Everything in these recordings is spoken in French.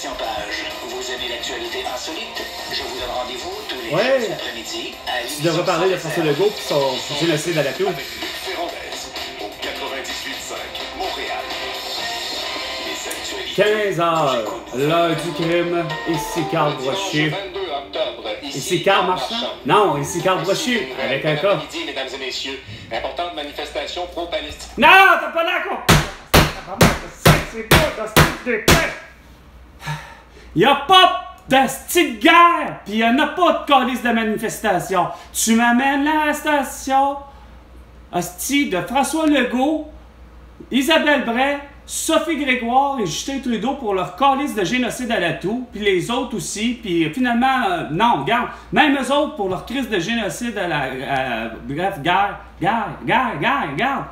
Christian Page. Vous aimez l'actualité insolite? Je vous donne rendez-vous tous les jours après-midi à l'émission. Tu devrais parler de François Legault et son génocide à la tour. Avec Luc Ferrandez au 98.5 Montréal. Les actualités. 15h, l'heure du crime. Ici Carl Brochu. 22 octobre. Ici Carl Marchand? Non, ici Carl Brochu, avec un cas. Midi, mesdames et messieurs, importante manifestation pro-Palestine. Non, t'as pas l'air con! C'est pas de de Y'a pas de style de guerre, pis y'en a pas de calice de manifestation. Tu m'amènes là à la station, hostie de François Legault, Isabelle Bray, Sophie Grégoire et Justin Trudeau pour leur calice de génocide à la toux, puis les autres aussi, puis finalement, non, regarde, même eux autres pour leur crise de génocide à la... bref, guerre, regarde.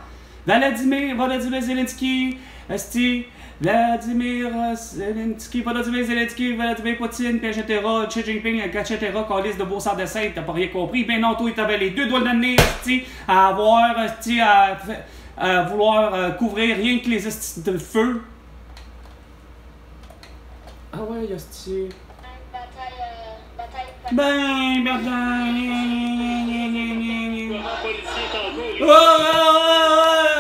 Vladimir Zelensky, hostie, Vladimir Zelensky, Vladimir Poutine, puis etc., Xi Jinping, etc., calice de beau sang de scène, t'as pas rien compris. Ben non, toi, t'avais les deux doigts de nez, hostie, à avoir, hostie, à vouloir couvrir rien que les hosties de feu. Ah ouais, hostie. Ben,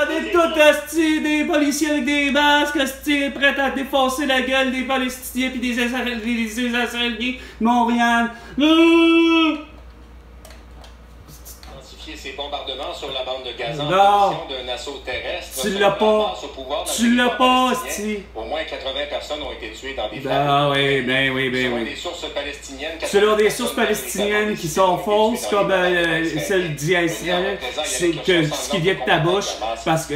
des tout hosties, des policiers avec des masques, hosties, prêts à défoncer la gueule des Palestiniens pis des Israéliens de Montréal. Ces bombardements sur la bande de Gaza non. en fonction d'un assaut terrestre. Tu l'as pas. Tu l'as pas, hostie. Au moins 80 personnes ont été tuées dans des Ah oui, ben oui. Selon des sources palestiniennes, selon des sources palestiniennes qui sont fausses, comme celle d'Israël, c'est que ce qui vient de ta bouche, parce que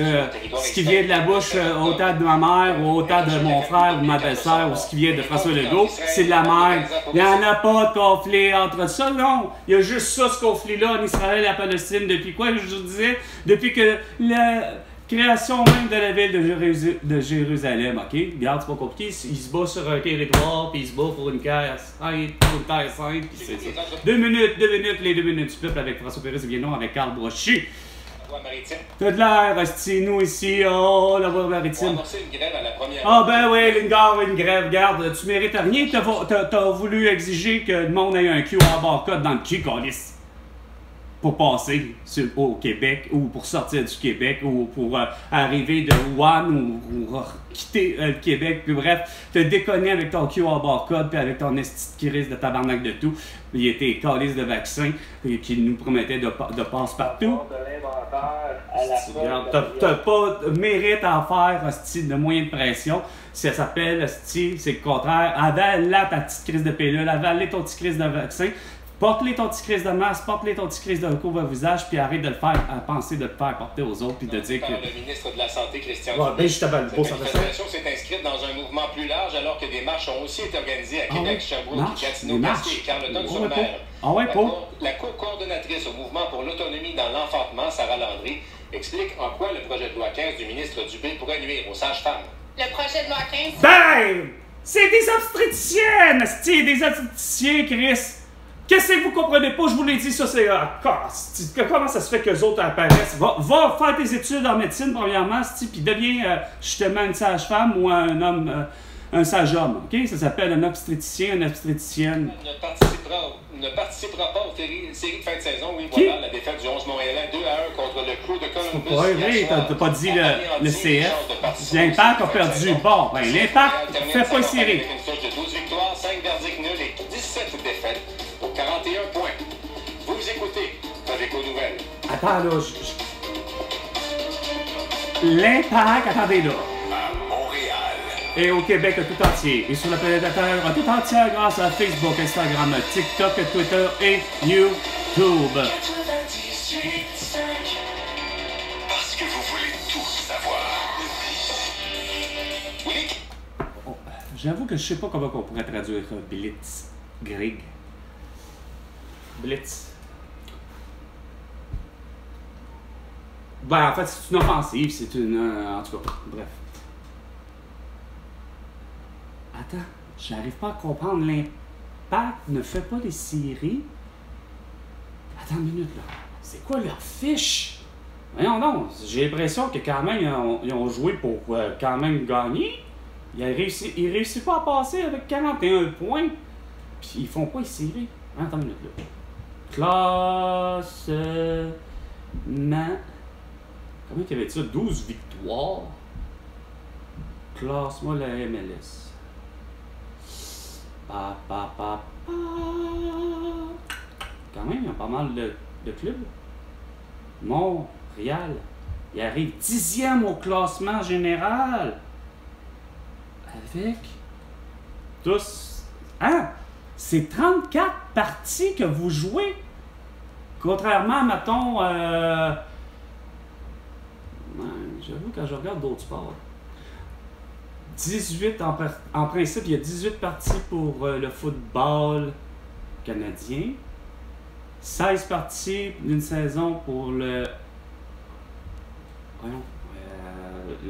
ce qui vient de la bouche autant de ma mère ou autant de mon frère ou ma belle-sœur ou ce qui vient de François Legault, c'est de la merde. Il n'y en a pas de conflit entre ça, non. Il y a juste ça, ce conflit-là en Israël et la Palestine. Depuis quoi, je vous disais? Depuis que la création même de la ville de Jérusalem, ok? Regarde, c'est pas compliqué. Il se bat sur un territoire, puis il se bat pour une terre sainte, puis c'est ça. 2 minutes, les 2 minutes du peuple avec François Pérez-Guénon, avec Carl Brochu. T'as de l'air, hostie, nous ici, oh, la voie maritime. Ah ben oui, une grève, regarde, tu mérites rien, t'as voulu exiger que le monde ait un QR barcode dans le cul, câlisse. Pour passer au Québec ou pour sortir du Québec ou pour arriver de Wuhan ou quitter le Québec. Puis bref, te déconner avec ton QR barcode puis avec ton esti de crise de tabarnak de tout. Il était calice de vaccin et qui nous promettait de passe-partout. T'as pas de mérite à faire hostie, de moyens de pression. Ça s'appelle hostie, c'est le contraire. Avale-la ta petite crise de pilule, avale-la ton petit crise de vaccin. Porte-les ton petit crise de masque, porte-les ton petit crise de couvre-visage, puis arrête de le faire, à penser de le faire porter aux autres, puis de dire que... Le ministre de la Santé, Christian Cette manifestation s'est inscrite dans un mouvement plus large, alors que des marches ont aussi été organisées à Québec, Sherbrooke, Gatineau, Gaspé et Carleton-sur-Mer. La co-coordonnatrice au mouvement pour l'autonomie dans l'enfantement, Sarah Landry, explique en quoi le projet de loi 15 du ministre Dubé pourrait nuire aux sages-femmes. Le projet de loi 15... Ben! C'est des obstétriciennes, c'est des obstétriciens, Chris! Qu'est-ce que vous comprenez pas? Je vous l'ai dit, ça c'est... comment ça se fait qu'eux autres apparaissent? Va faire tes études en médecine, premièrement, puis deviens justement une sage-femme ou un homme, un sage-homme, ok? Ça s'appelle un obstétricien, une obstétricienne. Ne participera pas aux séries de fin de saison, oui, voilà, la défaite du 11 Montréalais 2-1 contre le Crew de Columbus. Oui, t'as pas dit le CF. L'Impact a perdu. Bon, ben l'Impact fait pas les séries. Avec une fiche de 12 victoires, 5 verdicts nuls et 17 défaites pour 41 points. Vous écoutez Cogeco Nouvelles. Attends, là, l'Impact, attendez là. À Montréal. Et au Québec tout entier. Et sur la planète Terre tout entière grâce à Facebook, Instagram, TikTok, Twitter et YouTube. 98.5. Parce que vous voulez tout savoir. Oui. Oh, j'avoue que je sais pas comment on pourrait traduire Blitz. Greg. Blitz. Ben, en fait, c'est une offensive, c'est une... en tout cas, bref. Attends, j'arrive pas à comprendre. L'Impact ne fait pas les séries. Attends une minute, là. C'est quoi leur fiche? Voyons donc, j'ai l'impression que quand même, ils ont joué pour quand même gagner. Il réussit pas à passer avec 41 points. Puis ils font pas les séries. Attends une minute là. Classement. Comment il y avait ça? 12 victoires. Classement de la MLS. Quand même, il y a pas mal de clubs. Montréal. Il arrive 10e au classement général. Avec tous. Hein? C'est 34 parties que vous jouez. Contrairement, mettons. J'avoue, quand je regarde d'autres sports. 18 en principe, il y a 18 parties pour le football canadien. 16 parties d'une saison pour le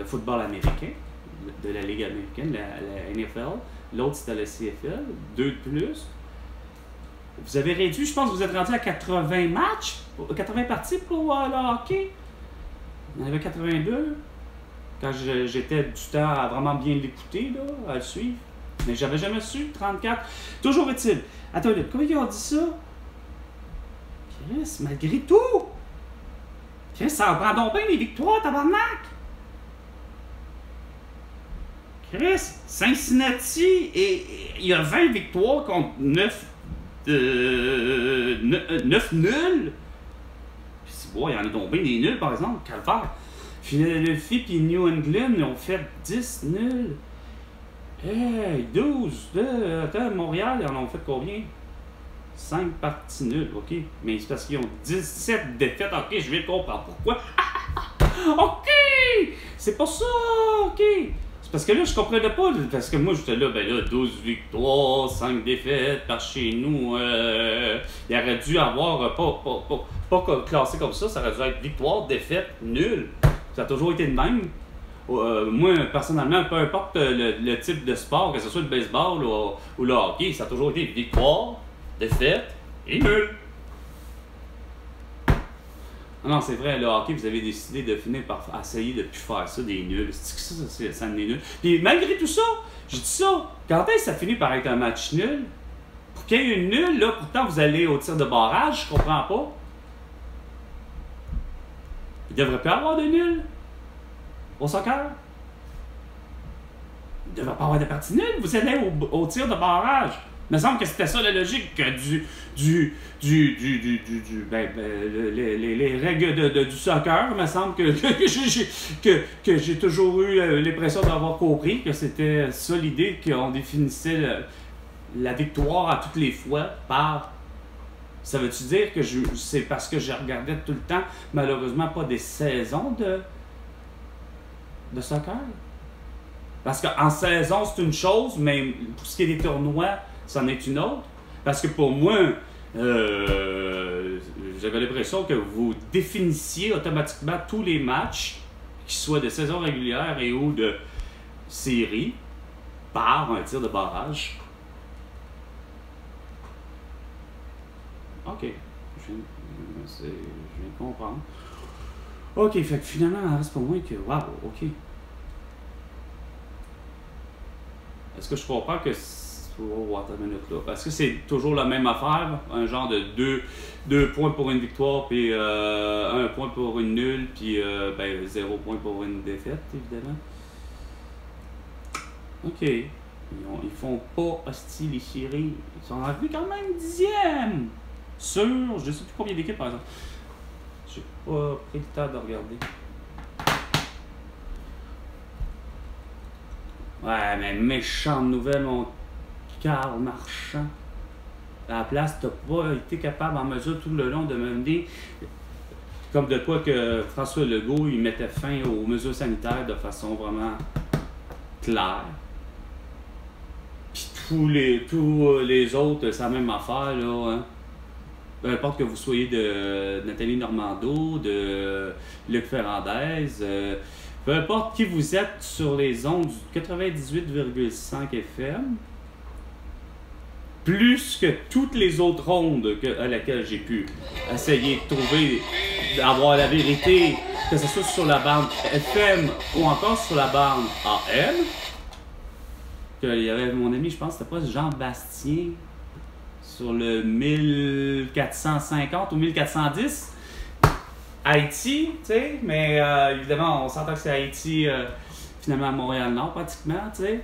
football américain, de la Ligue américaine, la NFL. L'autre, c'était la CFL. 2 de plus. Vous avez réduit, je pense que vous êtes rendu à 80 matchs, 80 parties pour le hockey. Il y en avait 82. Quand j'étais du temps à vraiment bien l'écouter, là, à le suivre. Mais j'avais jamais su, 34. Toujours est-il. Attends, comment ils ont dit ça? Chris, malgré tout! Chris, ça en prend donc bien les victoires, tabarnak! Chris, Cincinnati, il y a 20 victoires contre 9 nuls. Puis bon, il y en a donc bien des nuls, par exemple, calvaire. Philadelphie et New England, ils ont fait 10 nuls. Hey, 12. Attends, Montréal, ils en ont fait combien? 5 parties nulles, ok. Mais c'est parce qu'ils ont 17 défaites. Ok, je viens de comprendre pourquoi. Ok! C'est pas ça, ok. C'est parce que là, je comprenais pas. Parce que moi, j'étais là, 12 victoires, 5 défaites par chez nous. Il aurait dû avoir, pas classé comme ça aurait dû être victoire, défaite, nul. Ça a toujours été le même. Moi, personnellement, peu importe le type de sport, que ce soit le baseball ou le hockey, ça a toujours été victoire, défaite et nul. Non, c'est vrai, le hockey, vous avez décidé de finir par essayer de ne plus faire ça, des nuls. C'est que ça en est nul. Puis malgré tout ça, j'ai dit ça, quand est-ce que ça finit par être un match nul? Pour qu'il y ait une nulle, là, pourtant vous allez au tir de barrage, je comprends pas. Il devrait pas y avoir de nul au soccer. Il ne devrait pas avoir de partie nulle. Vous allez au tir de barrage. Il me semble que c'était ça la logique les règles du soccer. Il me semble que j'ai toujours eu l'impression d'avoir compris que c'était ça l'idée, qu'on définissait la victoire à toutes les fois par... Ça veut-tu dire que c'est parce que je regardais tout le temps, malheureusement, pas des saisons de soccer? Parce qu'en saison, c'est une chose, mais pour ce qui est des tournois, c'en est une autre. Parce que pour moi, j'avais l'impression que vous définissiez automatiquement tous les matchs, qu'ils soient de saison régulière et ou de série, par un tir de barrage. Ok, je viens de comprendre. Ok, fait que finalement, il reste pour moi que... Wow, ok. Est-ce que je comprends que... Oh, attends une minute là. Est-ce que c'est toujours la même affaire? Un genre de 2 points pour une victoire, puis 1 point pour une nulle, puis 0 point pour une défaite, évidemment. Ok. Ils font pas hostile les séries. Ils sont arrivés quand même 10e! Sur, je ne sais plus combien d'équipes par exemple. J'ai pas pris le temps de regarder. Ouais, mais méchante nouvelle, mon Carl Marchand. À la place, t'as pas été capable en mesure tout le long de me mener. Comme de quoi que François Legault, il mettait fin aux mesures sanitaires de façon vraiment claire. Puis tous les autres, c'est la même affaire, là, hein. Peu importe que vous soyez de Nathalie Normando, de Luc Ferrandez, peu importe qui vous êtes sur les ondes du 98,5 FM, plus que toutes les autres ondes à laquelle j'ai pu essayer de trouver, d'avoir la vérité, que ce soit sur la bande FM ou encore sur la bande AM, qu'il y avait mon ami, je pense que c'était pas Jean Bastien, sur le 1450 ou 1410. Haïti, tu sais, mais évidemment, on s'entend que c'est Haïti, finalement à Montréal-Nord, pratiquement, tu sais.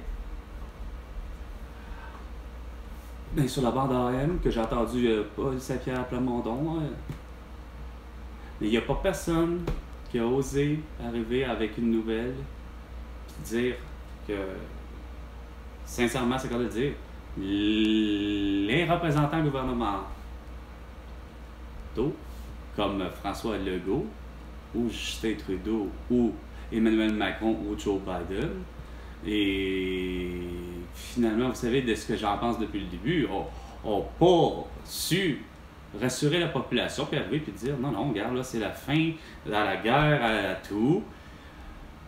Mais sur la bande AM, que j'ai entendu Paul Saint-Pierre Plamondon, mais il n'y a pas personne qui a osé arriver avec une nouvelle et dire que, sincèrement, c'est comme de dire, les représentants gouvernementaux, comme François Legault, ou Justin Trudeau, ou Emmanuel Macron, ou Joe Biden, et finalement, vous savez, de ce que j'en pense depuis le début, ont pas su rassurer la population, puis arriver et dire non, regarde, là, c'est la fin de la guerre à tout.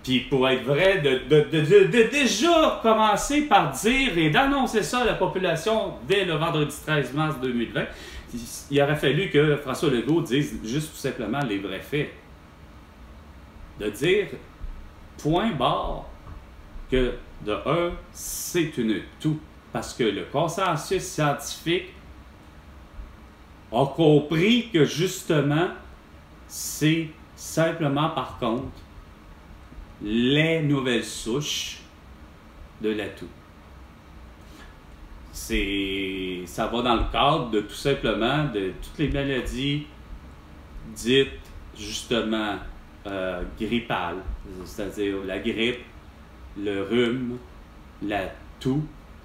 Puis pour être vrai, de déjà commencer par dire et d'annoncer ça à la population dès le vendredi 13 mars 2020, il aurait fallu que François Legault dise juste tout simplement les vrais faits. De dire, point barre, que de un, c'est une tout. Parce que le consensus scientifique a compris que justement, c'est simplement par contre les nouvelles souches de l'atout. Ça va dans le cadre de tout simplement de toutes les maladies dites justement grippales, c'est-à-dire la grippe, le rhume, la toux,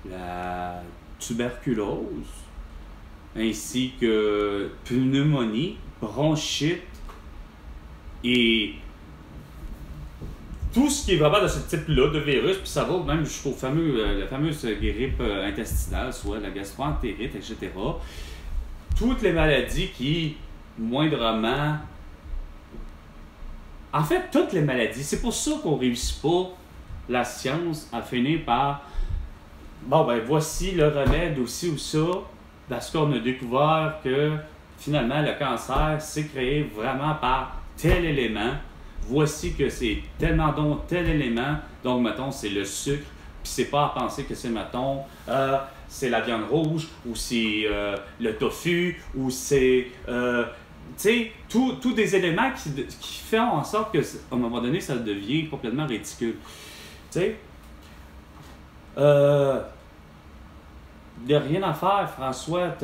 la tuberculose, ainsi que pneumonie, bronchite et tout ce qui est vraiment de ce type-là de virus, puis ça va même jusqu'au la fameuse grippe intestinale, soit la gastroentérite, etc. Toutes les maladies qui, moindrement... En fait, toutes les maladies. C'est pour ça qu'on ne réussit pas, la science, à finir par... Bon, ben voici le remède aussi ou ça, parce qu'on a découvert que, finalement, le cancer s'est créé vraiment par tel élément. Voici que c'est tellement donc tel élément, donc mettons c'est le sucre, puis c'est pas à penser que c'est mettons c'est la viande rouge, ou c'est le tofu, ou c'est tu sais, tous des éléments qui font en sorte que, à un moment donné, ça devient complètement ridicule. Tu sais, de rien à faire, François,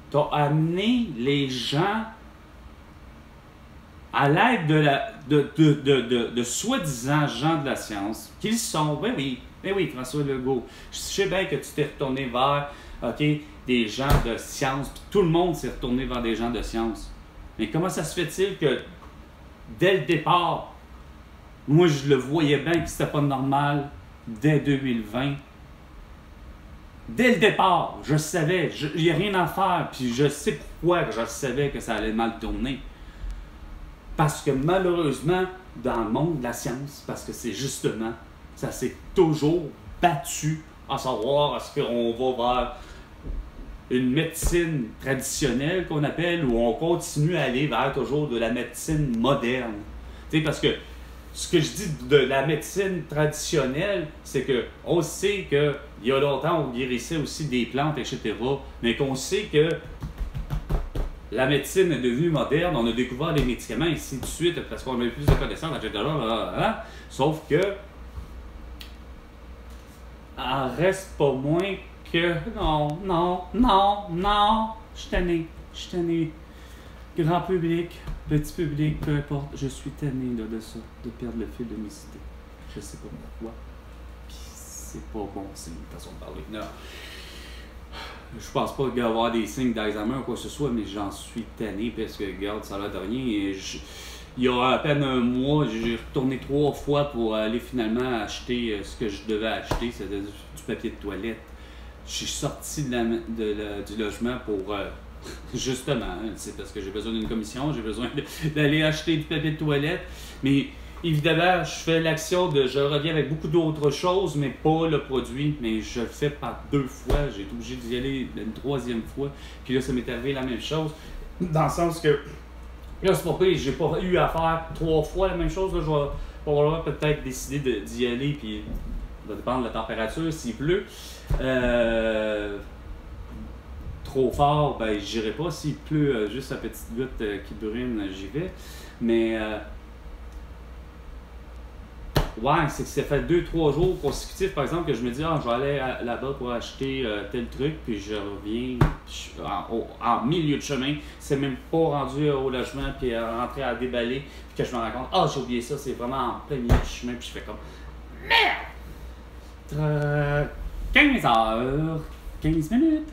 t'as amené les gens à l'aide de soi-disant gens de la science, qu'ils sont, ben oui, François Legault, je sais bien que tu t'es retourné vers, des gens de science, puis tout le monde s'est retourné vers des gens de science. Mais comment ça se fait-il que, dès le départ, moi je le voyais bien que c'était pas normal, dès 2020, dès le départ, je savais, il n'y a rien à faire, puis je sais pourquoi je savais que ça allait mal tourner. Parce que malheureusement, dans le monde de la science, parce que c'est justement, ça s'est toujours battu à savoir est-ce qu'on va vers une médecine traditionnelle qu'on appelle, ou on continue à aller vers toujours de la médecine moderne. Tu sais, parce que ce que je dis de la médecine traditionnelle, c'est qu'on sait qu'il y a longtemps, on guérissait aussi des plantes, etc., mais qu'on sait que la médecine est devenue moderne, on a découvert les médicaments, et ainsi de suite, parce qu'on a eu plus de connaissances, etc. Sauf que, en reste pas moins que, non, je suis tanné. Grand public, petit public, peu importe, je suis tanné de ça, de perdre le fil de mes idées. Je sais pas pourquoi. Puis c'est pas bon, c'est une façon de parler. Non. Je pense pas qu'il va y avoir des signes d'Alzheimer ou quoi que ce soit, mais j'en suis tanné parce que, regarde, ça a l'air de rien. Et il y a à peine un mois, j'ai retourné 3 fois pour aller finalement acheter ce que je devais acheter, c'était du papier de toilette. Je suis sorti du logement pour, justement, c'est parce que j'ai besoin d'une commission, j'ai besoin d'aller acheter du papier de toilette, mais évidemment, je fais l'action je reviens avec beaucoup d'autres choses, mais pas le produit. Mais je le fais par 2 fois. J'ai été obligé d'y aller une 3e fois. Puis là, ça m'est arrivé la même chose. Dans le sens que, là, c'est pas pire, j'ai pas eu à faire 3 fois la même chose. Là, je vais probablement peut-être décider d'y aller. Puis va dépendre de la température, s'il pleut. Trop fort, ben j'irai pas. S'il pleut juste la petite goutte qui brune, j'y vais. Mais ouais, c'est que ça fait 2-3 jours consécutifs, par exemple, que je me dis, je vais aller là-bas pour acheter tel truc, puis je reviens en milieu de chemin, c'est même pas rendu au logement, puis rentrer à déballer, puis que je me rends compte, j'ai oublié ça, c'est vraiment en plein milieu du chemin, puis je fais comme, merde! 15 heures, 15 minutes.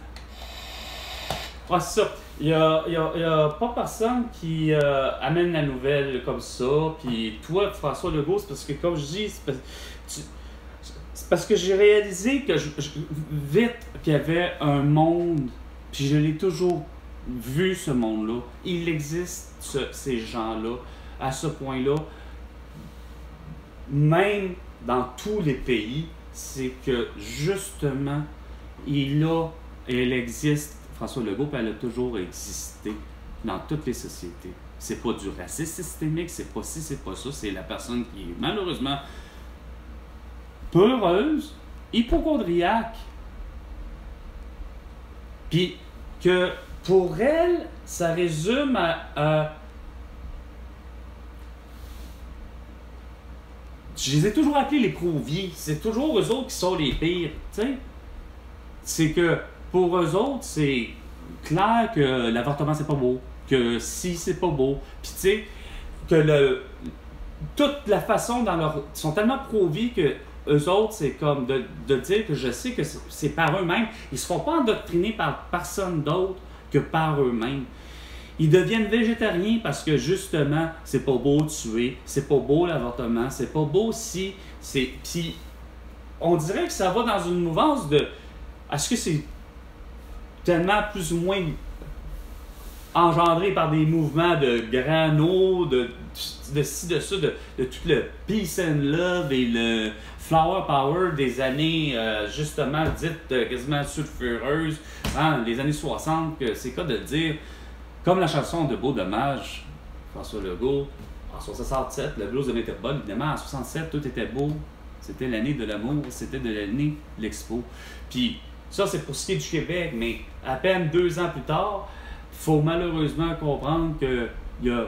Ouais, c'est ça. Il y a pas personne qui amène la nouvelle comme ça. Puis toi, François Legault, c'est parce que, comme je dis, c'est parce que j'ai réalisé que vite qu'il y avait un monde, puis je l'ai toujours vu, ce monde-là. Il existe, ces gens-là, à ce point-là. Même dans tous les pays, c'est que, justement, elle existe. François Legault, elle a toujours existé dans toutes les sociétés. C'est pas du racisme systémique, c'est pas ci, c'est pas ça. C'est la personne qui est malheureusement peureuse, hypocondriaque. Puis que pour elle, ça résume à je les ai toujours appelés les prouviers. C'est toujours eux autres qui sont les pires. Tu sais? C'est que pour eux autres, c'est clair que l'avortement, c'est pas beau. Que si, c'est pas beau. Puis tu sais, que toute la façon dans leur... Ils sont tellement pro-vie que eux autres, c'est comme de dire que je sais que c'est par eux-mêmes. Ils se font pas endoctriner par personne d'autre que par eux-mêmes. Ils deviennent végétariens parce que justement, c'est pas beau de tuer, c'est pas beau l'avortement, c'est pas beau si... Puis on dirait que ça va dans une mouvance de... Est-ce que c'est tellement plus ou moins engendré par des mouvements de grano, de ci, de ça, de tout le peace and love et le flower power des années justement dites quasiment sulfureuses, les années 60, que c'est quoi de dire, comme la chanson de Beau Dommage, François Legault, en 67, le blues de Métropole, évidemment, en 67, tout était beau, c'était l'année de l'amour, c'était de l'année de l'expo. Puis ça, c'est pour ce qui est du Québec, mais à peine 2 ans plus tard, il faut malheureusement comprendre qu'il y a...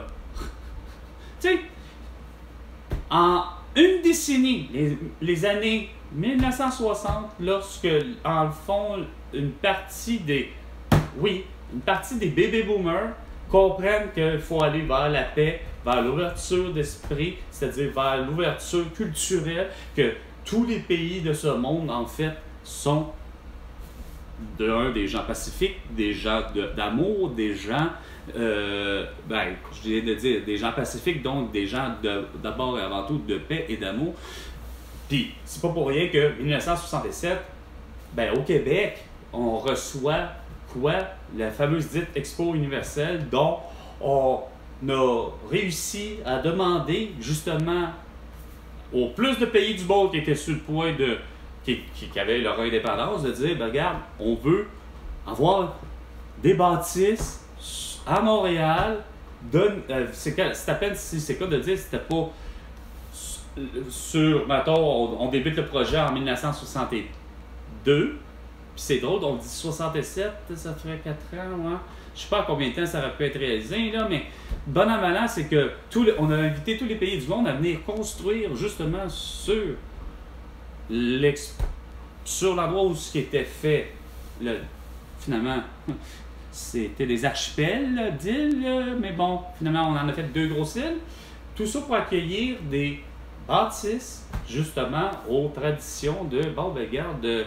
tu sais, en une décennie, les années 1960, lorsque, en le fond, une partie des baby boomers comprennent qu'il faut aller vers la paix, vers l'ouverture d'esprit, c'est-à-dire vers l'ouverture culturelle, que tous les pays de ce monde, en fait, sont des gens pacifiques, des gens d'amour, des gens, je viens de dire, des gens pacifiques, donc des gens d'abord et avant tout de paix et d'amour. Puis, c'est pas pour rien que 1967, au Québec, on reçoit quoi? La fameuse dite Expo universelle, dont on a réussi à demander justement au plus de pays du monde qui étaient sur le point de qui avaient leur indépendance, de dire, regarde, on veut avoir des bâtisses à Montréal. C'est à peine si c'est quoi de dire, c'était pas sur, mettons, on débute le projet en 1962, puis c'est drôle, on dit 67, ça fait 4 ans, ouais. Je sais pas à combien de temps ça aurait pu être réalisé, là, mais bon an, mal an, c'est que on a invité tous les pays du monde à venir construire justement sur l'endroit où ce qui était fait, finalement, c'était des archipels d'îles, mais bon, finalement, on en a fait 2 grosses îles. Tout ça pour accueillir des bâtisses, justement, aux traditions de, regarde,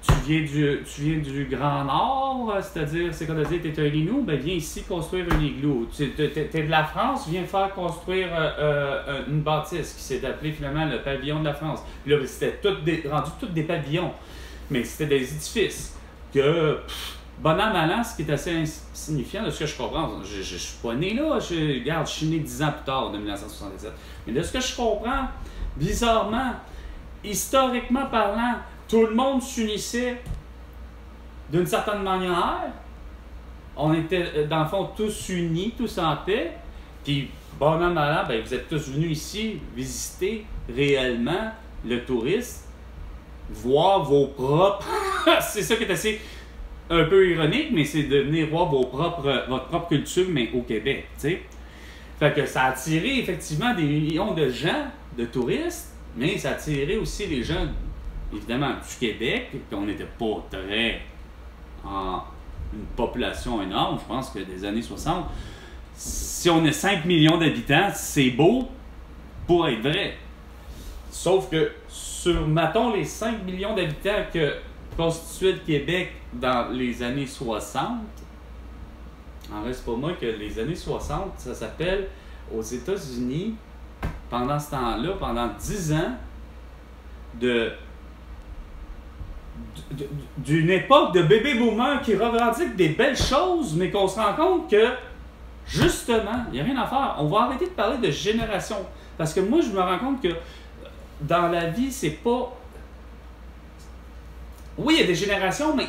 tu viens du Grand Nord, c'est-à-dire, c'est quoi de dire, t'es un Inou, viens ici construire un igloo. T'es de la France, viens faire construire une bâtisse qui s'est appelée finalement le pavillon de la France. Puis là, c'était rendu tous des pavillons, mais c'était des édifices que, bon an, mal an, ce qui est assez insignifiant de ce que je comprends. Je suis pas né là, je suis né 10 ans plus tard, de 1967. Mais de ce que je comprends, bizarrement, historiquement parlant, tout le monde s'unissait d'une certaine manière. On était, dans le fond, tous unis, tous en paix. Puis, bon an, mal an, vous êtes tous venus ici visiter réellement le touriste, voir vos propres... c'est ça qui est assez un peu ironique, mais c'est de venir voir votre propre culture, mais au Québec, tu sais. Fait que ça a attiré effectivement des millions de gens, de touristes, mais ça a attiré aussi les gens, évidemment, du Québec, qu'on n'était pas très en une population énorme, je pense que des années 60. Si on a 5 millions d'habitants, c'est beau pour être vrai. Sauf que sur, mettons, les 5 millions d'habitants que constituait le Québec dans les années 60, en reste pas moins que les années 60, ça s'appelle aux États-Unis, pendant ce temps-là, pendant 10 ans, d'une époque de bébé boomer qui revendique des belles choses, mais qu'on se rend compte que, justement, il n'y a rien à faire. On va arrêter de parler de génération. Parce que moi, je me rends compte que dans la vie, c'est pas... Oui, il y a des générations, mais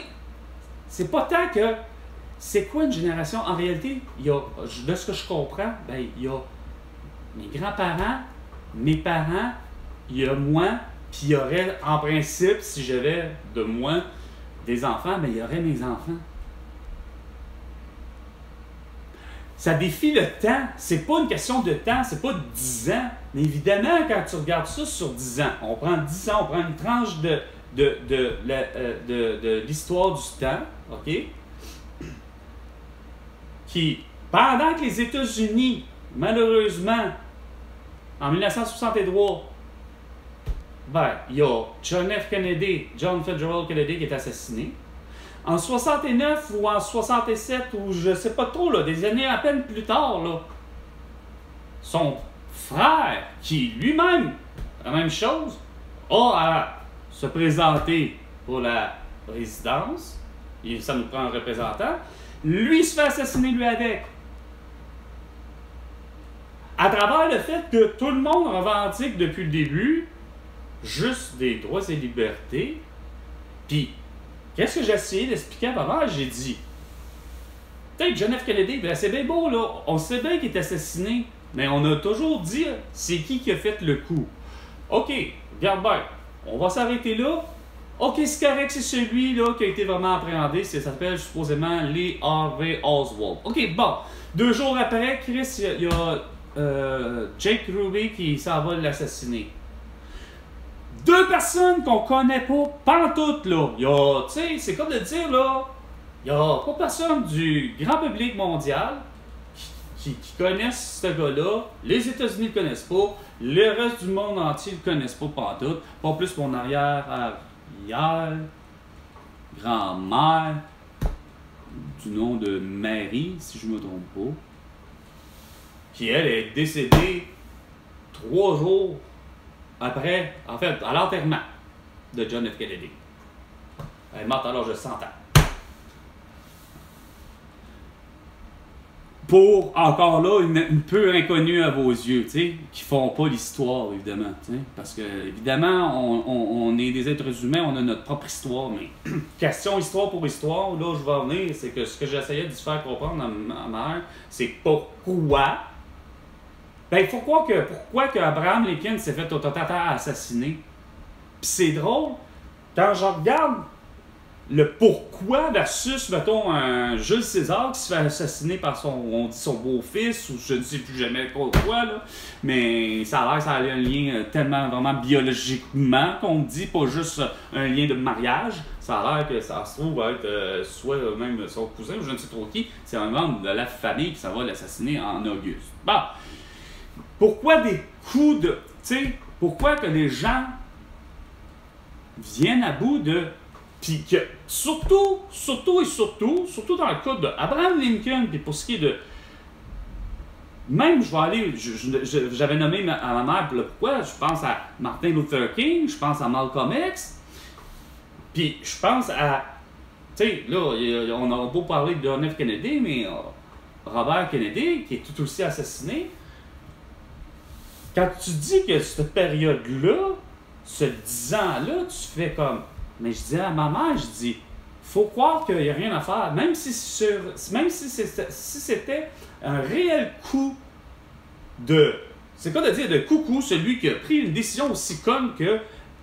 c'est pas tant que... C'est quoi une génération? En réalité, il y a, de ce que je comprends, ben, il y a mes grands-parents, mes parents, il y a moi, puis il y aurait, en principe, si j'avais de moi des enfants, ben, il y aurait mes enfants. Ça défie le temps. C'est pas une question de temps, c'est pas 10 ans. Mais évidemment, quand tu regardes ça sur 10 ans, on prend 10 ans, on prend une tranche de l'histoire du temps, OK? Qui, pendant que les États-Unis, malheureusement, en 1963, ben, il y a John Fitzgerald Kennedy qui est assassiné. En 69 ou en 67, ou je ne sais pas trop, là, des années à peine plus tard, là, son frère, qui lui-même, la même chose, a à se présenter pour la présidence, et ça nous prend un représentant, lui se fait assassiner lui avec. À travers le fait que tout le monde revendique depuis le début juste des droits et libertés, puis qu'est-ce que j'ai essayé d'expliquer avant? J'ai dit, peut-être John F. Kennedy, ben c'est bien beau, là, on sait bien qu'il est assassiné, mais on a toujours dit, c'est qui a fait le coup. OK, regarde bien, on va s'arrêter là. OK, c'est correct, c'est celui-là qui a été vraiment appréhendé, ça s'appelle supposément Lee Harvey Oswald. OK, bon, 2 jours après, Chris, il y a Jake Ruby qui s'en va l'assassiner. 2 personnes qu'on connaît pas pantoute, là. Il y a, tu sais, c'est comme de dire, là, il y a pas personne du grand public mondial qui connaissent ce gars-là. Les États-Unis le connaissent pas. Le reste du monde entier le connaissent pas pantoute. Pas plus mon arrière-arrière, grand-mère, du nom de Mary, si je me trompe pas, qui, elle, est décédée 3 jours après, en fait, à l'enterrement de John F. Kennedy. Elle est morte à l'âge de 100 ans. Pour, encore là, une peu inconnue à vos yeux, tu sais, qui font pas l'histoire, évidemment, tu sais, parce que, évidemment, on est des êtres humains, on a notre propre histoire, mais question histoire pour histoire, là où je vais en venir, c'est que ce que j'essayais de faire comprendre à ma mère, c'est pourquoi... Ben, il faut croire que pourquoi que Abraham Lincoln s'est fait totalement assassiner. Puis c'est drôle, quand je regarde le pourquoi versus, mettons, un Jules César qui se fait assassiner par son beau-fils, ou je ne sais plus jamais quoi, là, mais ça a l'air que ça a un lien tellement vraiment biologiquement qu'on dit, pas juste un lien de mariage. Ça a l'air que ça se trouve être soit même son cousin ou je ne sais trop qui, c'est un membre de la famille qui s'en va l'assassiner en Auguste. Bon. Pourquoi des coups de... Tu sais, pourquoi que les gens viennent à bout de... Puis que, surtout dans le cas d'Abraham Lincoln, puis pour ce qui est de... Même, je vais aller... J'avais nommé à ma mère pourquoi. Je pense à Martin Luther King, je pense à Malcolm X, puis je pense à... Tu sais, là, on n'aura pas parlé de John F. Kennedy, mais Robert Kennedy, qui est tout aussi assassiné. Quand tu dis que cette période-là, ce 10 ans-là, tu fais comme... Mais je dis à ma mère, je dis, faut croire qu'il n'y a rien à faire. Même si c'était un réel coup de... C'est quoi de dire de coucou, celui qui a pris une décision aussi conne que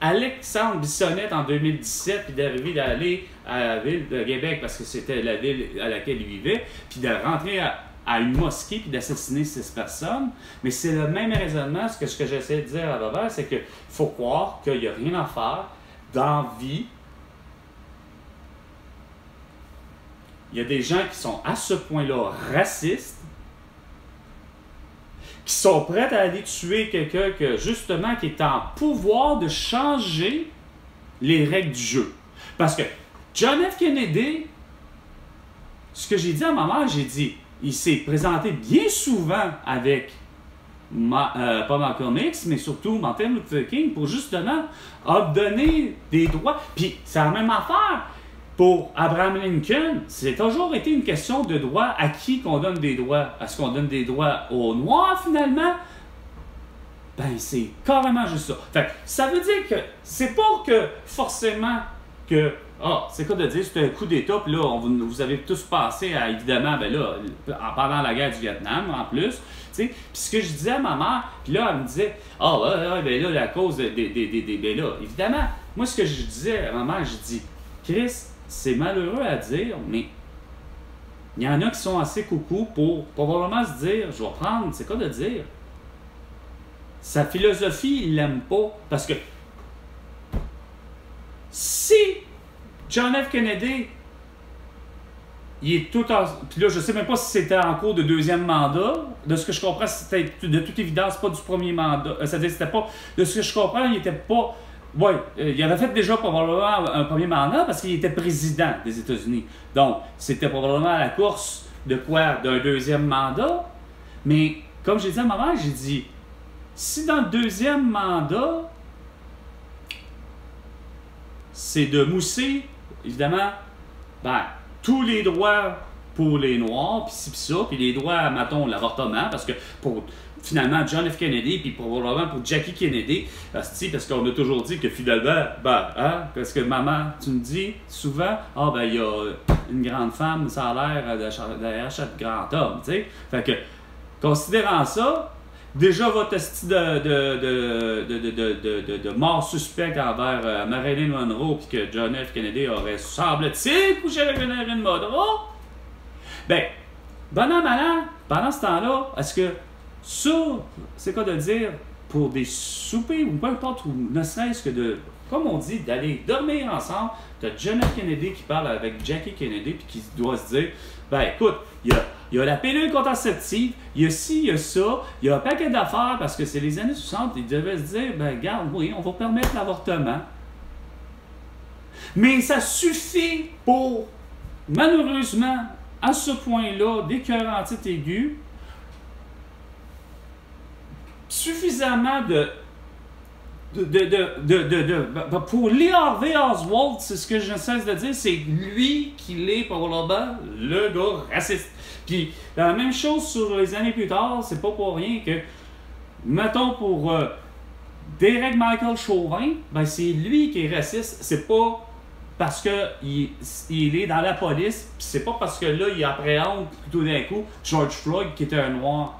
Alexandre Bissonnette en 2017, puis d'arriver d'aller à la ville de Québec, parce que c'était la ville à laquelle il vivait, puis de rentrer à une mosquée, puis d'assassiner 6 personnes. Mais c'est le même raisonnement, ce que j'essaie de dire à Robert, c'est qu'il faut croire qu'il n'y a rien à faire dans la vie. Il y a des gens qui sont à ce point-là racistes, qui sont prêts à aller tuer quelqu'un justement qui est en pouvoir de changer les règles du jeu. Parce que John F. Kennedy, ce que j'ai dit à ma mère, j'ai dit, il s'est présenté bien souvent avec pas Malcolm X, mais surtout Martin Luther King pour justement obtenir des droits. Puis c'est la même affaire. Pour Abraham Lincoln, c'est toujours été une question de droit. À qui qu'on donne des droits? Est-ce qu'on donne des droits aux Noirs, finalement? Ben, c'est carrément juste ça. Fait que ça veut dire que c'est pas que forcément que... c'est quoi de dire, c'est un coup d'État, puis là, vous avez tous passé à, évidemment, ben là, pendant la guerre du Vietnam, en plus, tu sais. Puis ce que je disais à ma mère, puis là, elle me disait, ben là, la cause ben là, évidemment, moi, ce que je disais à ma mère, je dis, Chris, c'est malheureux à dire, mais il y en a qui sont assez coucous pour probablement se dire, je vais prendre, c'est quoi de dire? Sa philosophie, il l'aime pas. Parce que si John F. Kennedy, il est tout en... Puis là, je sais même pas si c'était en cours de deuxième mandat. De ce que je comprends, c'était de toute évidence pas du premier mandat. C'est-à-dire, c'était pas... De ce que je comprends, il était pas... Oui, il avait fait déjà probablement un premier mandat parce qu'il était président des États-Unis. Donc, c'était probablement à la course de quoi? D'un deuxième mandat. Mais, comme j'ai dit à ma mère, j'ai dit, si dans le deuxième mandat, c'est de mousser, évidemment, ben, tous les droits pour les Noirs, puis ci, puis ça, puis les droits, mettons, l'avortement, parce que pour... Finalement, John F. Kennedy, puis probablement pour Jackie Kennedy, parce qu'on a toujours dit que finalement, parce que maman, tu me dis souvent, il y a une grande femme, ça a l'air derrière chaque grand homme, tu sais. Fait que, considérant ça, déjà votre style de mort suspecte envers Marilyn Monroe, puis que John F. Kennedy aurait, semble-t-il, couché avec Marilyn Monroe, ben, bon an, mal an, pendant ce temps-là, est-ce que ça, c'est quoi de dire pour des soupers ou peu importe, ou ne serait-ce que de, comme on dit, d'aller dormir ensemble. T'as John F. Kennedy qui parle avec Jackie Kennedy puis qui doit se dire, ben écoute, il y a la pilule contraceptive, il y a ci, il y a ça, il y a un paquet d'affaires parce que c'est les années 60, ils devaient se dire, ben regarde, oui, on va permettre l'avortement. Mais ça suffit pour, malheureusement, à ce point-là, d'écœurantite aiguë, suffisamment pour Lee Harvey Oswald, c'est ce que je cesse de dire, c'est lui qui est probablement le gars raciste. Puis la même chose sur les années plus tard, c'est pas pour rien que, mettons pour Derek Michael Chauvin, ben c'est lui qui est raciste, c'est pas parce qu'il est dans la police, puis c'est pas parce que là il appréhende tout d'un coup George Floyd qui était un noir.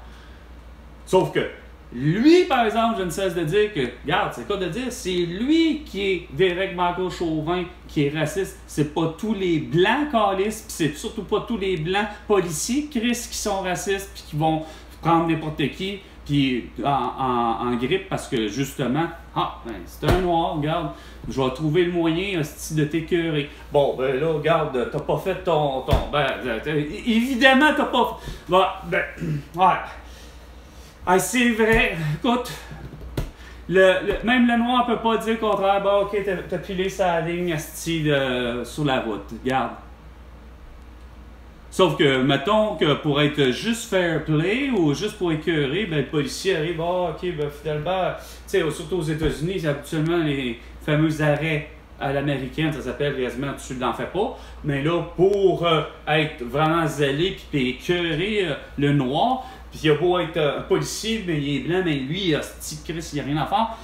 Sauf que lui, par exemple, je ne cesse de dire que, regarde, c'est quoi de dire? C'est lui qui est Derek Michael Chauvin, qui est raciste. C'est pas tous les blancs calistes, puis c'est surtout pas tous les blancs policiers, Chris, qui sont racistes, puis qui vont prendre n'importe qui, puis en grippe, parce que justement, c'est un noir, regarde, je vais trouver le moyen de t'écœurer. Bon, ben là, regarde, t'as pas fait ton évidemment, t'as pas... ouais. C'est vrai. Écoute, même le noir ne peut pas dire le contraire. Bon, ok, t'as pilé sa ligne sur la route. Regarde. Sauf que, mettons que pour être juste fair play ou juste pour écœurer, ben, le policier arrive, finalement, tu sais, surtout aux États-Unis, c'est habituellement les fameux arrêts à l'américaine, ça s'appelle quasiment tu n'en fais pas. Mais là, pour être vraiment zélé puis écœurer le noir, puis il a beau être un policier, mais il est blanc, mais lui, Chris, il n'y a rien à faire.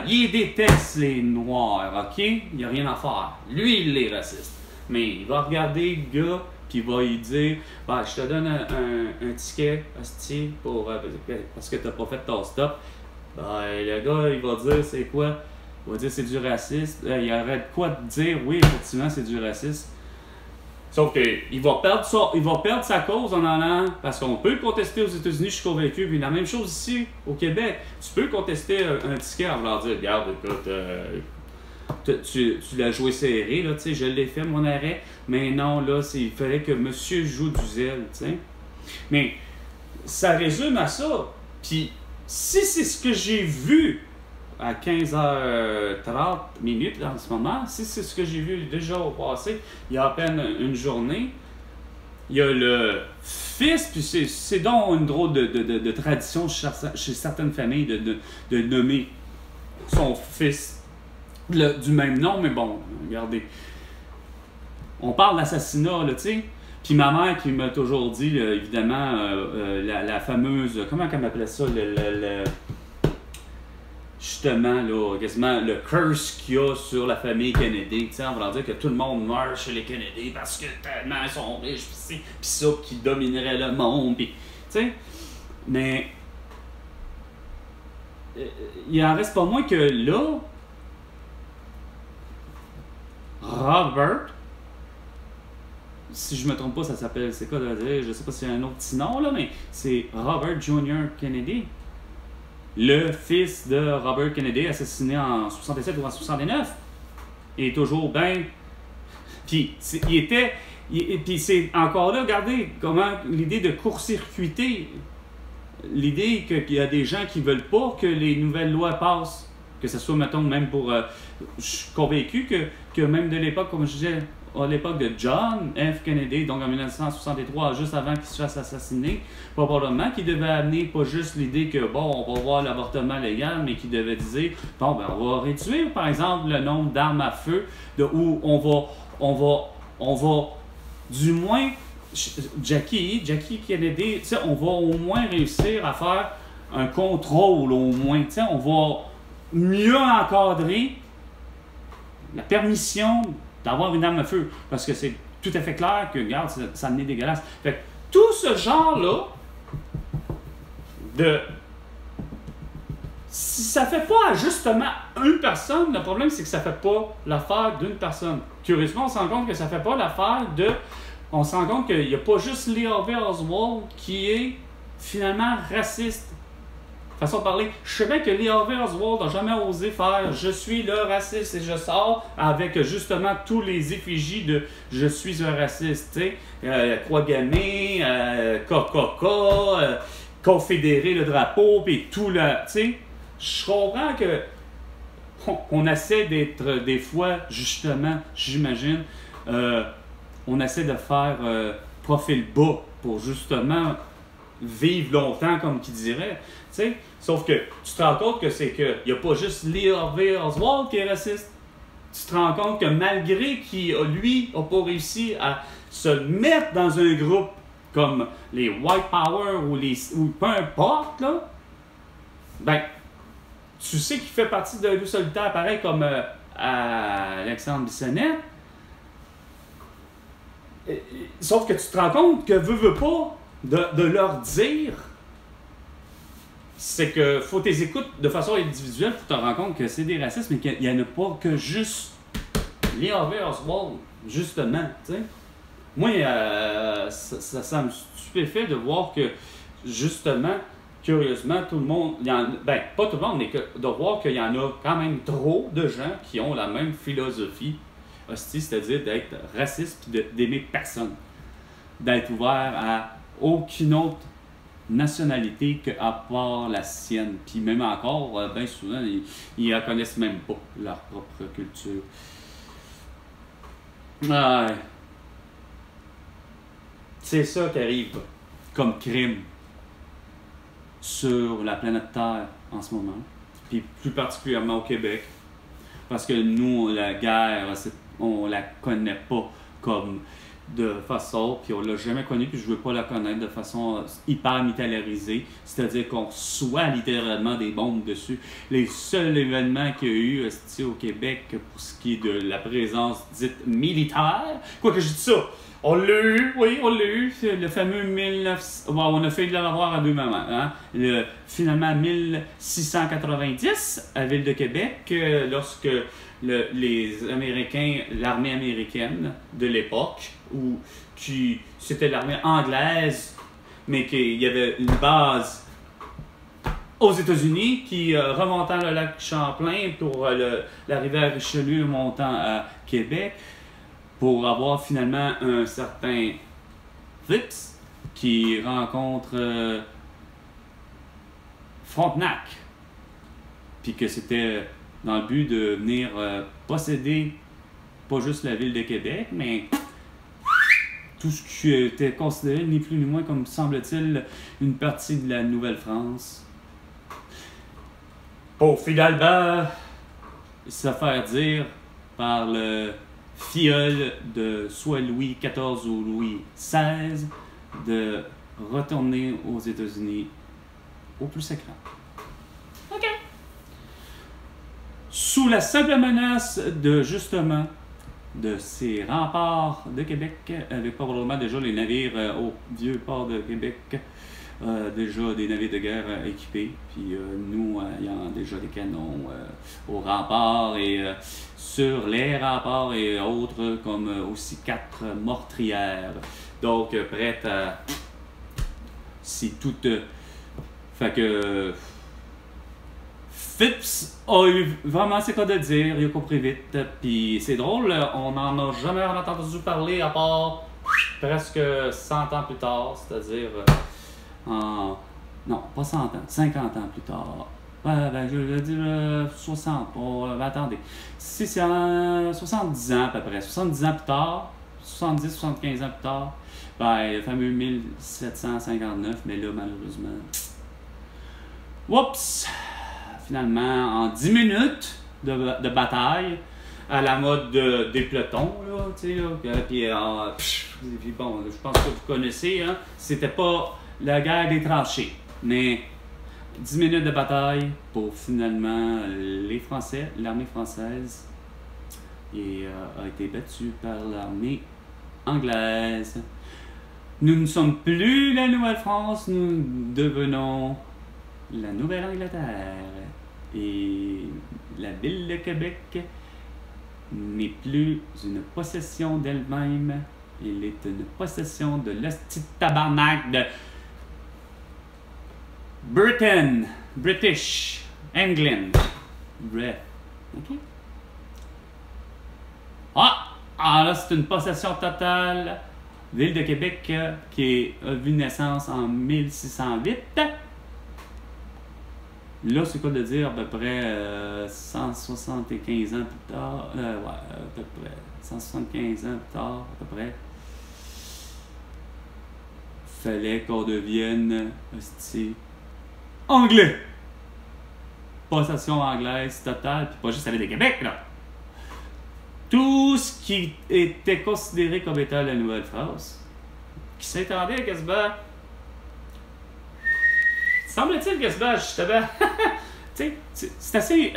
Il déteste les noirs, ok? Il n'y a rien à faire. Lui, il est raciste. Mais il va regarder le gars, puis il va lui dire, je te donne un ticket, hostie, parce que tu n'as pas fait ton stop. Le gars, il va dire, c'est quoi? on va dire c'est du racisme. Il y aurait de quoi dire, oui, effectivement, c'est du racisme. Sauf qu'il va perdre sa cause en allant, parce qu'on peut le contester aux États-Unis, je suis convaincu, puis la même chose ici, au Québec. Tu peux contester un ticket en voulant dire, regarde, écoute, tu l'as joué serré, là, tu sais, je l'ai fait, mon arrêt, mais non, là, il fallait que monsieur joue du zèle, tu sais. Mais ça résume à ça. Puis, si c'est ce que j'ai vu à 15h30 en ce moment, si c'est ce que j'ai vu déjà au passé, il y a à peine une journée, il y a le fils, puis c'est donc une drôle de tradition chez certaines familles de nommer son fils du même nom, mais bon, regardez. On parle d'assassinat, là, tu sais. Puis ma mère qui m'a toujours dit, là, évidemment, la fameuse, comment elle m'appelait ça, justement, là, quasiment le curse qu'il y a sur la famille Kennedy, tu sais, on va dire que tout le monde meurt chez les Kennedy parce que tellement ils sont riches, pis ça qui dominerait le monde, pis, tu sais, mais il en reste pas moins que là, Robert, si je me trompe pas, ça s'appelle, c'est quoi de dire, je sais pas s'il y a un autre petit nom là, mais c'est Robert Jr. Kennedy. Le fils de Robert Kennedy, assassiné en 67 ou en 69. Il est toujours bien. Puis, puis c'est encore là, regardez comment l'idée de court-circuiter, l'idée qu'il y a des gens qui veulent pas que les nouvelles lois passent, que ce soit, mettons, même pour... je suis convaincu que même de l'époque, comme je disais, à l'époque de John F. Kennedy, donc en 1963, juste avant qu'il se fasse assassiner, probablement qu'il devait amener pas juste l'idée que, bon, on va voir l'avortement légal, mais qu'il devait dire, bon, ben, on va réduire, par exemple, le nombre d'armes à feu, où on va, du moins, Jackie Kennedy, tu sais, on va au moins réussir à faire un contrôle, au moins, tu sais, on va mieux encadrer la permission d'avoir une arme à feu, parce que c'est tout à fait clair que, regarde, ça en est dégueulasse. Fait que tout ce genre-là, si ça fait pas justement une personne, le problème c'est que ça fait pas l'affaire d'une personne. Curieusement, on se rend compte que ça fait pas l'affaire on se rend compte qu'il n'y a pas juste Lee Harvey Oswald qui est finalement raciste. Façon de parler. Je sais bien que Lee Harvey Oswald n'a jamais osé faire « Je suis le raciste et je sors » avec justement tous les effigies de « Je suis un raciste », tu sais, croix gammée, KKK, confédérer le drapeau, puis tout le... Tu sais, je comprends que on essaie d'être des fois, justement, j'imagine, on essaie de faire profil bas pour justement vivre longtemps, comme qui dirait. T'sais? Sauf que tu te rends compte que c'est que il n'y a pas juste Lee Harvey Oswald qui est raciste. Tu te rends compte que malgré qu'il, lui, n'a pas réussi à se mettre dans un groupe comme les White Power ou peu importe, là, ben, tu sais qu'il fait partie d'un loup solitaire, pareil comme Alexandre Bissonnette. Sauf que tu te rends compte que veux pas de leur dire, c'est que faut tes écoutes de façon individuelle pour te rendre compte que c'est des racistes, mais qu'il n'y en a pas que juste Lee Harvey Oswald, justement, tu sais. Moi, ça me stupéfait de voir que, justement, curieusement, tout le monde, ben, pas tout le monde, mais de voir qu'il y en a quand même trop de gens qui ont la même philosophie, c'est-à-dire d'être raciste et d'aimer personne, d'être ouvert à aucune autre nationalité qu'à part la sienne. Puis même encore, bien souvent, ils ne connaissent même pas leur propre culture. Ouais. C'est ça qui arrive comme crime sur la planète Terre en ce moment. Puis plus particulièrement au Québec. Parce que nous, la guerre, on la connaît pas comme de façon, puis on l'a jamais connu, puis je veux pas la connaître de façon hyper militarisée, c'est-à-dire qu'on reçoit littéralement des bombes dessus. Les seuls événements qu'il y a eu au Québec pour ce qui est de la présence dite militaire, quoique je dis ça, on l'a eu, oui, on l'a eu, le fameux 1900, bon, on a fait de l'avoir à deux moments, hein? Finalement 1690 à Ville de Québec, lorsque les Américains, l'armée américaine de l'époque, c'était l'armée anglaise, mais qu'il y avait une base aux États-Unis qui, remontant le lac Champlain pour la rivière Richelieu montant à Québec, pour avoir finalement un certain Phipps qui rencontre Frontenac, puis que c'était dans le but de venir posséder pas juste la ville de Québec, mais tout ce qui était considéré ni plus ni moins comme, semble-t-il, une partie de la Nouvelle-France. Pour Fidalbert, se faire dire par le filleul de soit Louis XIV ou Louis XVI de retourner aux États-Unis au plus sacré. OK. Sous la simple menace de, justement, de ces remparts de Québec, avec probablement déjà les navires au vieux port de Québec, déjà des navires de guerre équipés, puis nous ayant déjà des canons aux remparts et sur les remparts et autres, comme aussi 4 meurtrières, donc prêtes à, si tout, fait que Phipps a eu vraiment c'est quoi de dire, il a compris vite, puis c'est drôle, on n'en a jamais entendu parler à part presque 100 ans plus tard, c'est-à-dire non, pas 100 ans, 50 ans plus tard. Je veux dire 60, attendez. Si c'est 70 ans à peu près, 70 ans plus tard, 70-75 ans plus tard, le fameux 1759, mais là, malheureusement, oups! Finalement, en 10 minutes de bataille, à la mode des pelotons, là, tu sais, puis bon, je pense que vous connaissez, hein, c'était pas la guerre des tranchées, mais 10 minutes de bataille pour finalement les Français, l'armée française, et a été battue par l'armée anglaise. Nous ne sommes plus la Nouvelle-France, nous devenons la Nouvelle-Angleterre. Et la ville de Québec n'est plus une possession d'elle-même, elle est une possession de l'hostie de tabarnak de British, England. Bref. OK? Là, c'est une possession totale. Ville de Québec qui a vu naissance en 1608. Là, c'est quoi de dire à peu près 175 ans plus tard, ouais, à peu près 175 ans plus tard, à peu près, fallait qu'on devienne anglais. Possession anglaise totale, puis pas juste la ville de Québec, là. Tout ce qui était considéré comme étant la Nouvelle-France, qui s'étendait quasiment. Semble-t-il que justement, c'est assez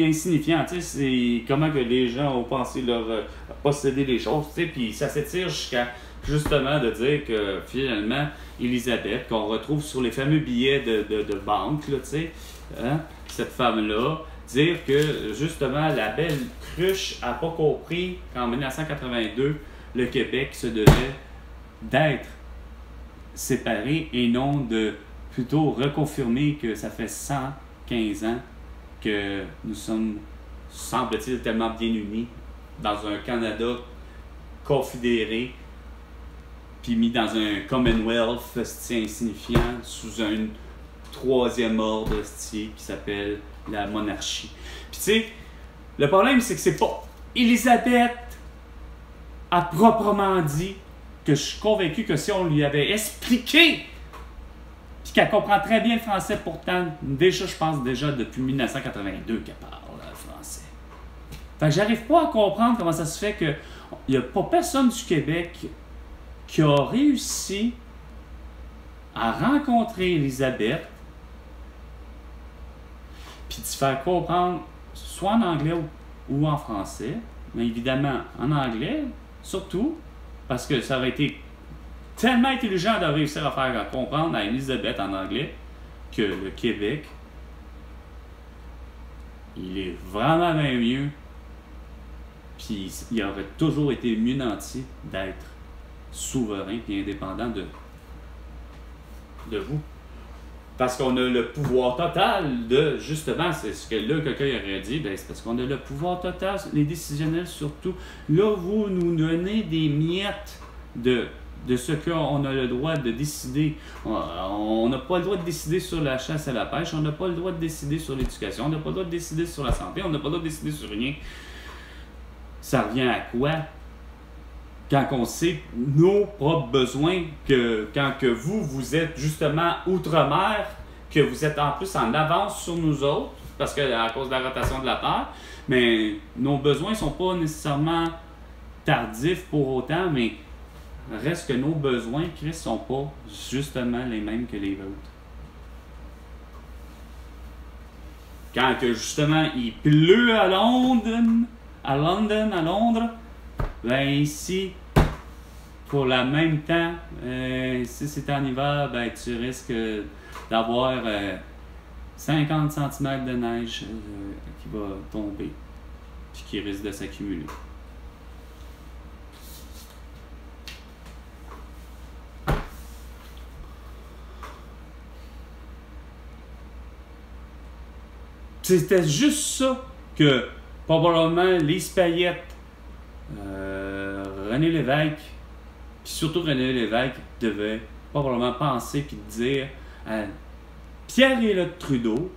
insignifiant, c'est comment que les gens ont pensé leur posséder les choses, puis ça s'étire jusqu'à justement de dire que finalement, Élisabeth, qu'on retrouve sur les fameux billets de banque, là, hein, cette femme-là, dire que justement la belle cruche n'a pas compris qu'en 1982, le Québec se devait d'être séparé et non de plutôt reconfirmer que ça fait 115 ans que nous sommes, semble-t-il, tellement bien unis dans un Canada confédéré, puis mis dans un Commonwealth insignifiant sous un troisième ordre qui s'appelle la monarchie. Puis tu sais, le problème c'est que c'est pas Élisabeth a proprement dit, que je suis convaincu que si on lui avait expliqué, puis qu'elle comprend très bien le français pourtant, déjà je pense déjà depuis 1982 qu'elle parle français. Fait que j'arrive pas à comprendre comment ça se fait que il n'y a pas personne du Québec qui a réussi à rencontrer Élisabeth, puis de faire comprendre, soit en anglais ou en français, mais évidemment en anglais, surtout, parce que ça aurait été tellement intelligent de réussir à faire comprendre à Élisabeth en anglais que le Québec, il est vraiment bien mieux, puis il aurait toujours été mieux nanti d'être souverain et indépendant de vous. Parce qu'on a le pouvoir total de, justement, c'est ce que là, quelqu'un aurait dit, ben, c'est parce qu'on a le pouvoir total, les décisionnels surtout. Là, vous nous donnez des miettes de ce qu'on a le droit de décider. On n'a pas le droit de décider sur la chasse et la pêche, on n'a pas le droit de décider sur l'éducation, on n'a pas le droit de décider sur la santé, on n'a pas le droit de décider sur rien. Ça revient à quoi? Quand on sait nos propres besoins, quand vous êtes justement outre-mer, que vous êtes en plus en avance sur nous autres, parce que à cause de la rotation de la Terre, mais nos besoins ne sont pas nécessairement tardifs pour autant, mais reste que nos besoins, Chris, ne sont pas justement les mêmes que les vôtres. Quand que justement il pleut à Londres, ben ici, pour le même temps, si c'est en hiver, ben tu risques d'avoir 50 cm de neige qui va tomber, puis qui risque de s'accumuler. C'était juste ça que probablement Lise Payette, René Lévesque, puis surtout René Lévesque devait probablement penser puis dire à Pierre-Éliott Trudeau,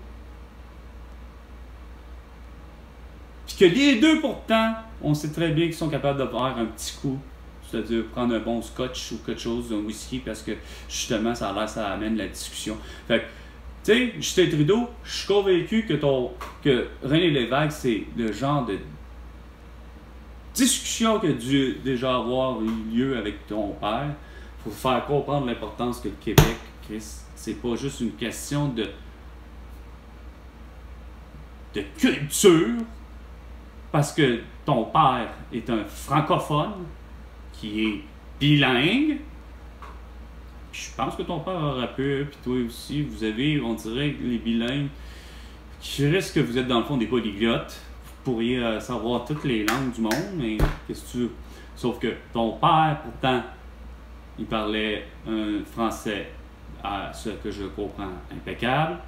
puis que les deux pourtant, on sait très bien qu'ils sont capables de faire un petit coup, c'est-à-dire prendre un bon scotch ou quelque chose, un whisky, parce que justement ça a l'air ça amène la discussion. Fait que, tu sais, Justin Trudeau, je suis convaincu que René Lévesque, c'est le genre de discussion qui a dû déjà avoir eu lieu avec ton père pour faire comprendre l'importance que le Québec, Chris, c'est pas juste une question de culture, parce que ton père est un francophone qui est bilingue. Je pense que ton père aura pu, puis toi aussi, vous avez, on dirait, les bilingues qui risquent que vous êtes dans le fond des polyglottes. Vous pourriez savoir toutes les langues du monde, mais qu'est-ce que tu veux? Sauf que ton père, pourtant, il parlait un français, à ce que je comprends, impeccable.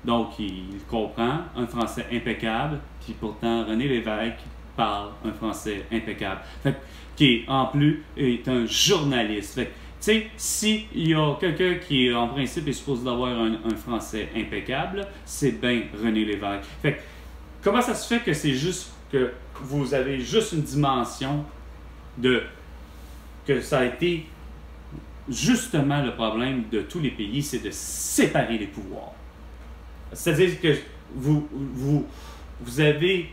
Donc, il comprend un français impeccable, puis pourtant, René Lévesque parle un français impeccable. Fait qui, en plus, est un journaliste. Fait tu sais, s'il y a quelqu'un qui, en principe, est supposé d'avoir un français impeccable, c'est bien René Lévesque. Fait que, comment ça se fait que c'est juste que vous avez juste une dimension que ça a été justement le problème de tous les pays, c'est de séparer les pouvoirs. C'est-à-dire que vous avez...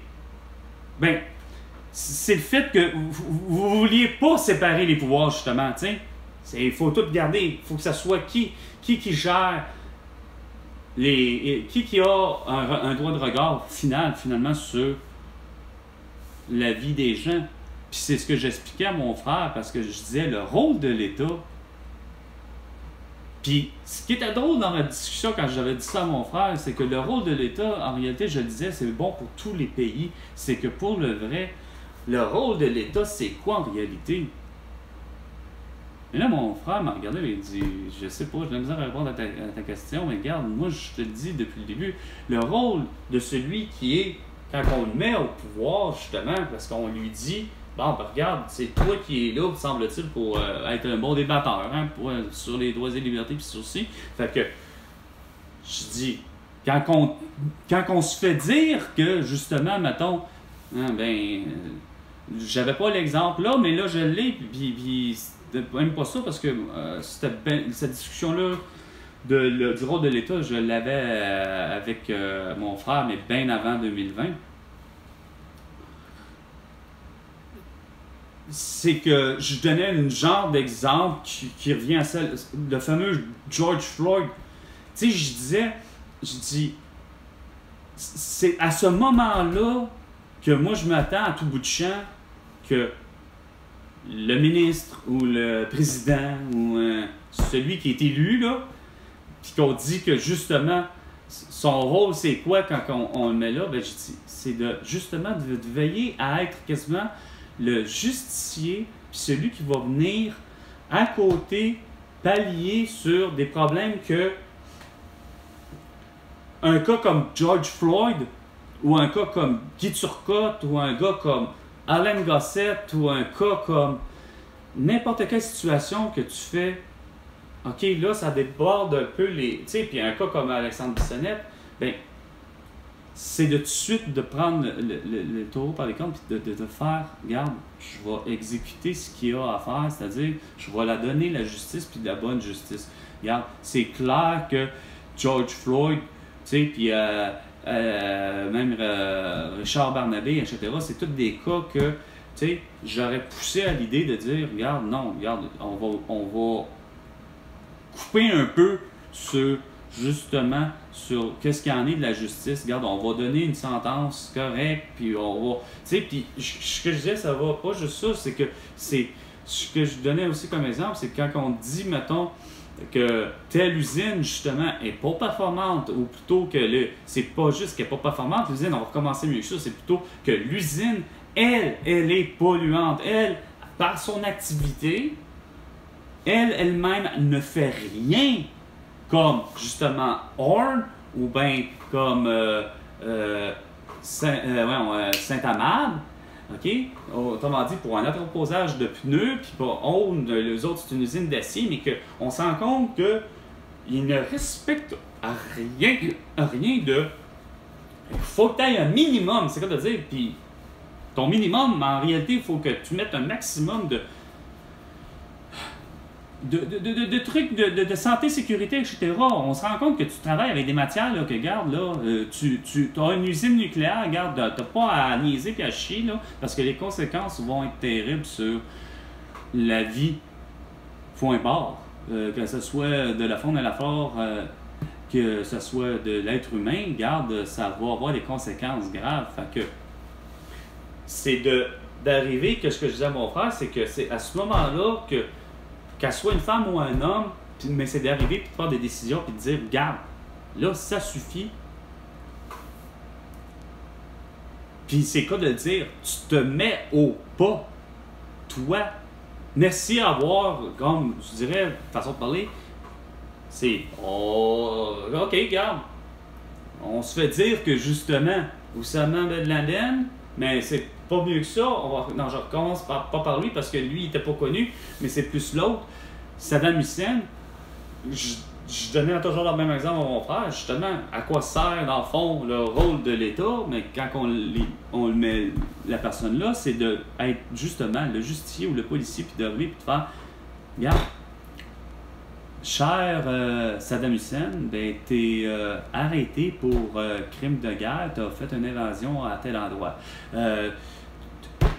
Ben, c'est le fait que vous ne vouliez pas séparer les pouvoirs, justement, tu sais. Il faut tout garder. Il faut que ça soit qui gère qui a un droit de regard finalement sur la vie des gens. Puis c'est ce que j'expliquais à mon frère, parce que je disais le rôle de l'État. Puis ce qui était drôle dans ma discussion quand j'avais dit ça à mon frère, c'est que le rôle de l'État, en réalité, je le disais, c'est bon pour tous les pays. C'est que pour le vrai, le rôle de l'État, c'est quoi en réalité? Et là, mon frère m'a regardé et il dit, je sais pas, j'ai de la misère à répondre à ta question, mais regarde, moi, je te le dis depuis le début, le rôle de celui qui est, quand on le met au pouvoir, justement, parce qu'on lui dit, bon, ben regarde, c'est toi qui es là, semble-t-il, pour être un bon débatteur, hein, sur les droits et libertés, puis sur ci. Fait que, je dis, quand on se fait dire que, justement, mettons, hein, j'avais pas l'exemple là, mais là, je l'ai, puis même pas ça, parce que cette discussion-là du rôle de l'État, je l'avais avec mon frère, mais bien avant 2020. c'est que je donnais un genre d'exemple qui revient à celle, le fameux George Floyd. Tu sais, je dis, c'est à ce moment-là que moi je m'attends à tout bout de champ que le ministre ou le président ou celui qui est élu, là, puis qu'on dit que justement son rôle c'est quoi quand on le met là, ben je dis, c'est justement de veiller à être quasiment le justicier, puis celui qui va venir à côté pallier sur des problèmes que un cas comme George Floyd, ou un cas comme Guy Turcotte, ou un gars comme Alain Gossett, ou un cas comme n'importe quelle situation que tu fais, OK, là, ça déborde un peu les... Tu sais, puis un cas comme Alexandre Bissonnette, bien, c'est de tout de suite de prendre le taureau par les cornes, puis de faire, regarde, je vais exécuter ce qu'il y a à faire, c'est-à-dire, je vais la donner la justice, puis de la bonne justice. Regarde, c'est clair que George Floyd, tu sais, puis même Richard Barnabé, etc., c'est tous des cas que, tu sais, j'aurais poussé à l'idée de dire, regarde, non, regarde, on va couper un peu sur, justement, sur qu'est-ce qu'il y en est de la justice. Regarde, on va donner une sentence correcte, puis on va, tu sais, puis ce que je disais, ça va pas juste ça, c'est que, c'est ce que je donnais aussi comme exemple, c'est quand on dit, mettons, que telle usine, justement, est pas performante, ou plutôt que c'est pas juste qu'elle est pas performante, l'usine, on va recommencer mieux que ça, c'est plutôt que l'usine, elle est polluante. Elle, par son activité, elle-même ne fait rien comme, justement, Horn, ou bien comme Saint-Amand, OK? Autrement dit, pour un entreposage de pneus, puis pour Horn, les autres, c'est une usine d'acier, mais qu'on se rend compte qu'ils ne respectent rien de... Il faut que tu aies un minimum, c'est quoi de dire, puis ton minimum, en réalité, il faut que tu mettes un maximum de trucs de santé, sécurité, etc. On se rend compte que tu travailles avec des matières, là, que regarde, là, tu as une usine nucléaire, regarde, t'as pas à niaiser et à chier, là, parce que les conséquences vont être terribles sur la vie, point barre. Que ce soit de la faune à la flore, que ce soit de l'être humain, regarde, ça va avoir des conséquences graves. Fait que c'est d'arriver, que ce que je disais à mon frère, c'est que c'est à ce moment-là que qu'elle soit une femme ou un homme, mais c'est d'arriver et de faire des décisions et de dire, regarde, là, ça suffit. Puis c'est quoi de dire, tu te mets au pas, toi. Merci à avoir, comme je dirais, façon de parler, c'est, oh, OK, regarde, on se fait dire que justement, Oussama Ben Laden, mais c'est pas mieux que ça. Non, je recommence pas par lui parce que lui, il était pas connu, mais c'est plus l'autre. Saddam Hussein, je donnais toujours le même exemple à mon frère, justement, à quoi sert, dans le fond, le rôle de l'État, mais quand on le met, la personne là, c'est d'être justement le justicier ou le policier, puis d'arriver, puis de faire, regarde, cher Saddam Hussein, ben, t'es arrêté pour crime de guerre, t'as fait une évasion à tel endroit.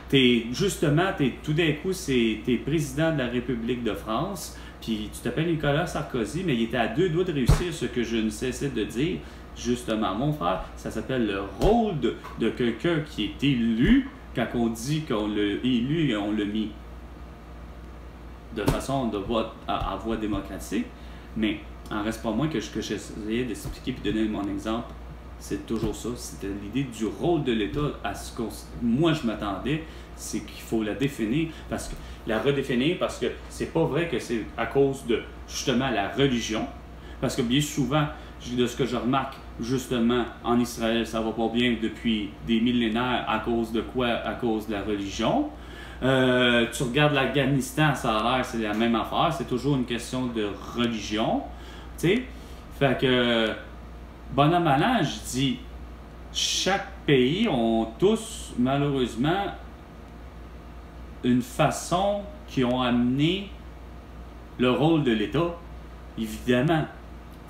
Tout d'un coup, t'es président de la République de France, puis tu t'appelles Nicolas Sarkozy, mais il était à 2 doigts de réussir ce que je ne cessais de dire. Justement, mon frère, ça s'appelle le rôle de quelqu'un qui est élu, quand on dit qu'on l'a élu et on l'a mis de façon de vote à voie démocratique, mais en reste pas moins que ce que j'essayais d'expliquer et de donner mon exemple, c'est toujours ça. C'était l'idée du rôle de l'État à ce que moi je m'attendais, c'est qu'il faut la définir, la redéfinir, parce que c'est pas vrai que c'est à cause de justement la religion, parce que bien souvent, de ce que je remarque, justement, en Israël, ça va pas bien depuis des millénaires. À cause de quoi? À cause de la religion. Tu regardes l'Afghanistan, ça a l'air, c'est la même affaire, c'est toujours une question de religion, tu sais. Fait que, bon an, mal an, je dis, chaque pays ont tous, malheureusement, une façon qui ont amené le rôle de l'État, évidemment.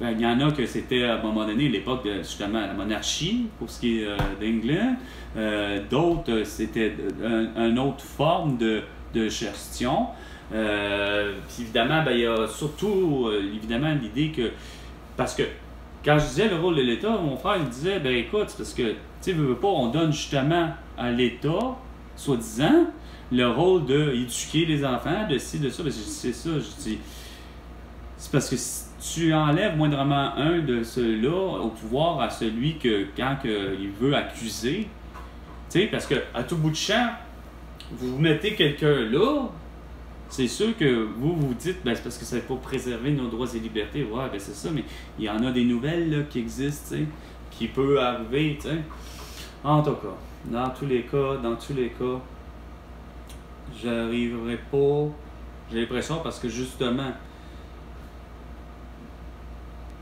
Il y en a que c'était à un moment donné l'époque de justement la monarchie pour ce qui est d'England. D'autres, c'était une autre forme de de gestion. Puis évidemment, il y a surtout évidemment l'idée que, parce que quand je disais le rôle de l'État, mon frère il disait, ben écoute, c'est parce que, tu sais, veux pas, on donne justement à l'État, soi-disant, le rôle d'éduquer les enfants, de ci, de ça. Ben, c'est ça, je dis. C'est parce que si tu enlèves moindrement un de ceux-là au pouvoir à celui que, quand il veut accuser, tu sais, parce qu'à tout bout de champ, vous mettez quelqu'un là, c'est sûr que vous dites, ben, c'est parce que ça n'est pas préserver nos droits et libertés. Ouais, ben c'est ça, mais il y en a des nouvelles là, qui existent, tu sais, qui peuvent arriver, tu sais. En tout cas, dans tous les cas, j'arriverai pas, j'ai l'impression, parce que justement,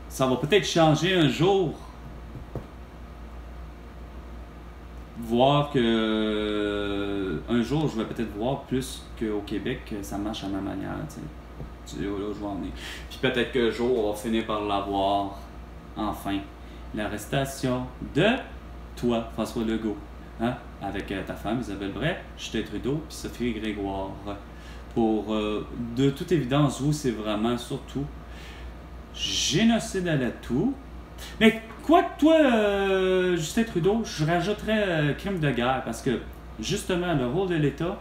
ça va peut-être changer un jour. Voir que un jour, je vais peut-être voir plus qu'au Québec, ça marche à ma manière. Tu sais, là, je vais en venir. Puis peut-être qu'un jour, on va finir par l'avoir, enfin, l'arrestation de toi, François Legault, hein? Avec ta femme, Isabelle Bray, Justin Trudeau, puis Sophie Grégoire. Pour, de toute évidence, vous, c'est vraiment surtout génocide à la toux. Mais quoi que toi, Justin Trudeau, je rajouterais crime de guerre, parce que justement, le rôle de l'État,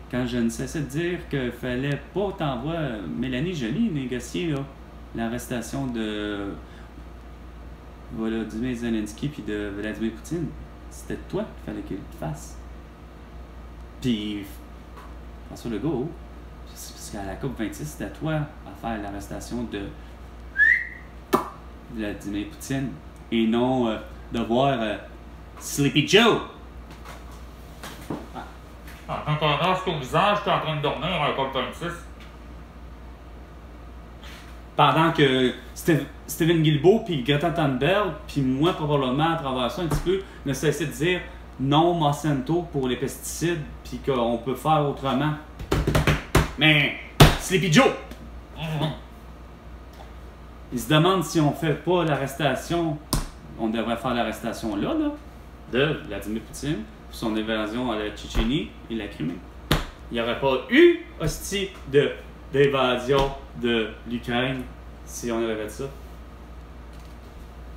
quand je ne cessais de dire qu'il fallait pas t'envoyer Mélanie Joly négocier l'arrestation de Volodymyr Zelensky puis de Vladimir Poutine, c'était toi qu'il fallait qu'il le fasse. Puis François Legault, parce qu'à la COP26, c'était à toi à faire l'arrestation de Vladimir Poutine et non de voir Sleepy Joe. En tant qu'un masque au visage, tu es en train de dormir à la COP26. Pendant que Stephen Guilbeault, puis Greta Thunberg, puis moi probablement à travers ça un petit peu, ne cessaient de dire non Monsanto pour les pesticides, puis qu'on peut faire autrement. Mais Sleepy Joe! Ils se demandent si on ne fait pas l'arrestation, on devrait faire l'arrestation là, de Vladimir Poutine pour son évasion à la Tchétchénie et la Crimée. Il n'y aurait pas eu hostie d'évasion de l'Ukraine si on avait fait ça.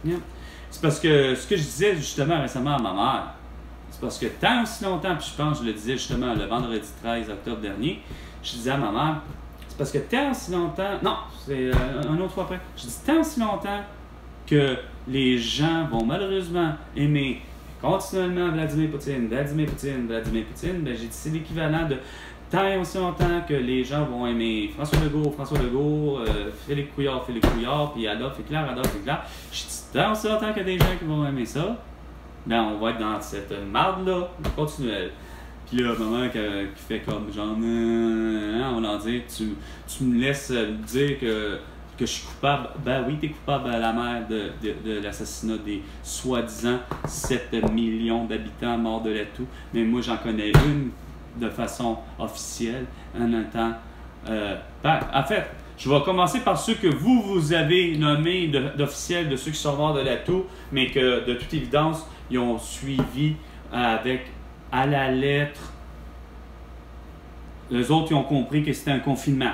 Yeah. C'est parce que ce que je disais justement récemment à ma mère, c'est parce que tant aussi longtemps, puis je pense que je le disais justement le vendredi 13 octobre dernier, je disais à ma mère, c'est parce que tant aussi longtemps, non, c'est un autre fois après, je dis tant aussi longtemps que les gens vont malheureusement aimer continuellement Vladimir Poutine, ben j'ai dit c'est l'équivalent de tant aussi longtemps que les gens vont aimer François Legault, Philippe Couillard, puis Adolphe Hitler. Je dis tant aussi longtemps qu'il y a des gens qui vont aimer ça, ben on va être dans cette marde-là continuelle. Puis là, maman qui fait comme genre, on va en dire, tu me laisses dire que je suis coupable. Ben oui, t'es coupable à la mère de l'assassinat des soi-disant 7 millions d'habitants morts de la toux. Mais moi, j'en connais une de façon officielle, en un temps. En fait, je vais commencer par ceux que vous avez nommés d'officiels, de ceux qui sont morts de la toux, mais que, de toute évidence, ils ont suivi avec à la lettre. Les autres, ils ont compris que c'était un confinement.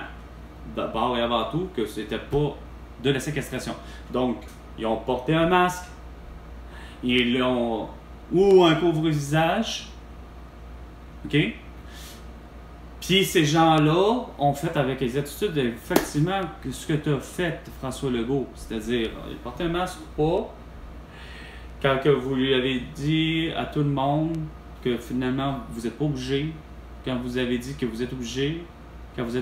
D'abord et avant tout, que c'était pas de la séquestration. Donc, ils ont porté un masque, ils ont ou un couvre-visage, OK? Puis ces gens-là ont fait avec les attitudes, effectivement, ce que tu as fait, François Legault, c'est-à-dire, il portait un masque ou pas, quand que vous lui avez dit à tout le monde que finalement, vous n'êtes pas obligé, quand vous avez dit que vous êtes obligé, quand vous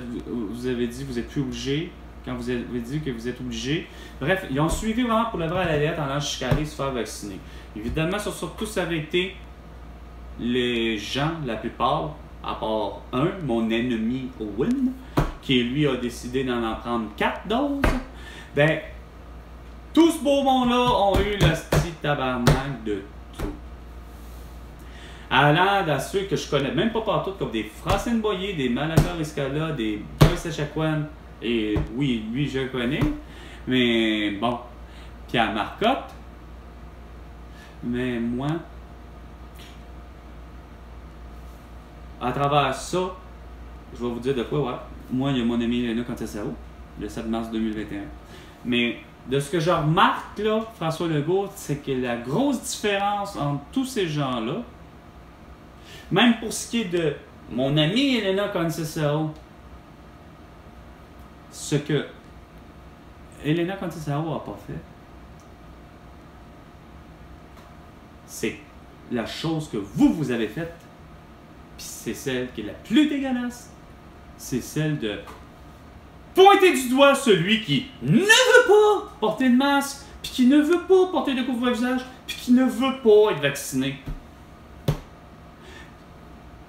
avez dit que vous n'êtes plus obligé, quand vous avez dit que vous êtes obligé. Bref, ils ont suivi vraiment pour le vrai à la lettre en allant jusqu'à aller se faire vacciner. Évidemment, ça a tous arrêté les gens, la plupart, à part un, mon ennemi Owen, qui lui a décidé d'en prendre 4 doses. Ben, tout ce beau monde-là ont eu le petit tabarnak de tout. Allant à ceux que je connais même pas partout, comme des Francine Boyer, des Malaga Riscala, des Joyce Echaquan, et oui, lui je le connais, mais bon, Pierre Marcotte, mais moi, à travers ça, je vais vous dire de quoi, ouais. Moi, il y a mon ami Elena Contessao, le 7 mars 2021. Mais de ce que je remarque, là, François Legault, c'est que la grosse différence entre tous ces gens-là, même pour ce qui est de mon ami Elena Contessao, ce que Elena Contessao n'a pas fait, c'est la chose que vous avez faite, puis c'est celle qui est la plus dégueulasse, c'est celle de pointer du doigt celui qui ne veut pas porter de masque, puis qui ne veut pas porter de couvre-visage, puis qui ne veut pas être vacciné.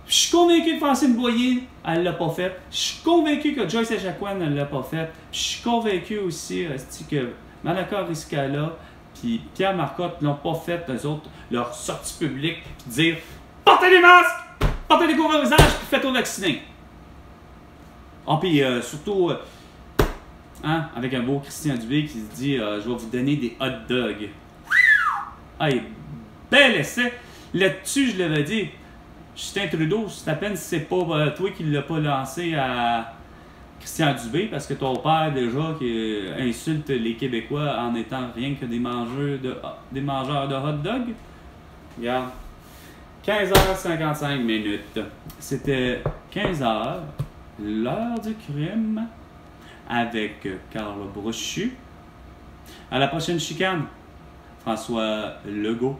Je suis convaincu que Francine Boyer, elle ne l'a pas fait. Je suis convaincu que Joyce Echaquan ne l'a pas fait. Je suis convaincu aussi que Manaka Riscala puis Pierre Marcotte ne l'ont pas fait, eux autres, leur sortie publique, puis dire « Portez des masques! Portez des couvre-visages, puis faites-vous vacciner! » Ah, puis surtout, avec un beau Christian Dubé qui se dit « Je vais vous donner des hot dogs. » Ah, bel essai! Là-dessus, je l'avais dit. Justin Trudeau, c'est à peine si c'est pas toi qui l'as pas lancé à Christian Dubé, parce que ton père, déjà, qui insulte les Québécois en étant rien que des mangeurs de hot dog. Regarde. 15h55 minutes. C'était 15h, l'heure du crime, avec Carl Brochu. À la prochaine chicane, François Legault.